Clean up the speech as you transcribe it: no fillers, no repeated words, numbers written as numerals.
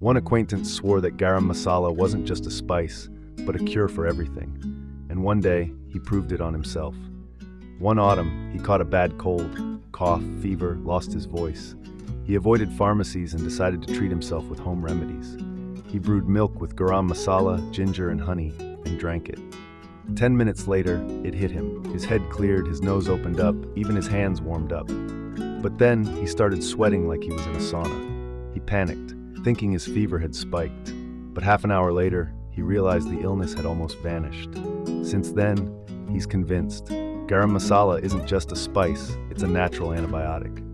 One acquaintance swore that garam masala wasn't just a spice, but a cure for everything. And one day, he proved it on himself. One autumn, he caught a bad cold, cough, fever, lost his voice. He avoided pharmacies and decided to treat himself with home remedies. He brewed milk with garam masala, ginger, and honey, and drank it. 10 minutes later, it hit him. His head cleared, his nose opened up, even his hands warmed up. But then, he started sweating like he was in a sauna. He panicked, thinking his fever had spiked. But half an hour later, he realized the illness had almost vanished. Since then, he's convinced garam masala isn't just a spice, it's a natural antibiotic.